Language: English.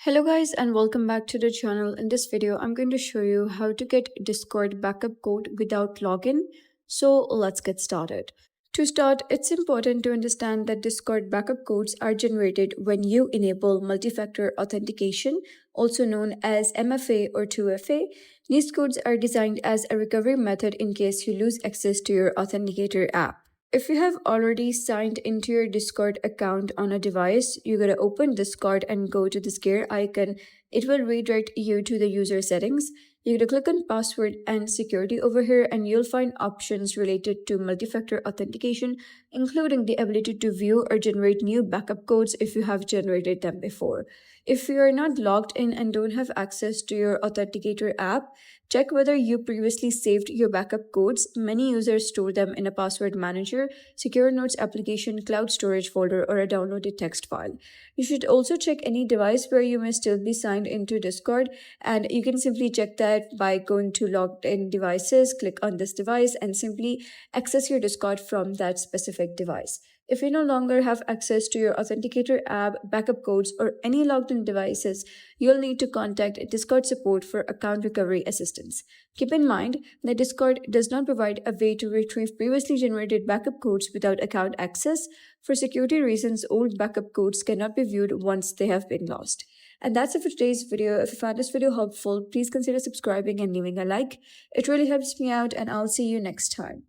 Hello guys and welcome back to the channel. In this video, I'm going to show you how to get Discord backup code without login. So let's get started. To start, it's important to understand that Discord backup codes are generated when you enable multi-factor authentication, also known as MFA or 2FA. These codes are designed as a recovery method in case you lose access to your Authenticator app. If you have already signed into your Discord account on a device, you gotta open Discord and go to this gear icon. It will redirect you to the user settings. You gotta click on password and security over here, and you'll find options related to multi-factor authentication, including the ability to view or generate new backup codes if you have generated them before. If you are not logged in and don't have access to your Authenticator app, check whether you previously saved your backup codes. Many users store them in a password manager, secure notes application, cloud storage folder, or a downloaded text file. You should also check any device where you may still be signed into Discord, and you can simply check that by going to logged in devices, click on this device, and simply access your Discord from that specific device. If you no longer have access to your Authenticator app, backup codes, or any logged in devices, you'll need to contact Discord support for account recovery assistance. Keep in mind that Discord does not provide a way to retrieve previously generated backup codes without account access. For security reasons, old backup codes cannot be viewed once they have been lost. And that's it for today's video. If you found this video helpful, please consider subscribing and leaving a like. It really helps me out, and I'll see you next time.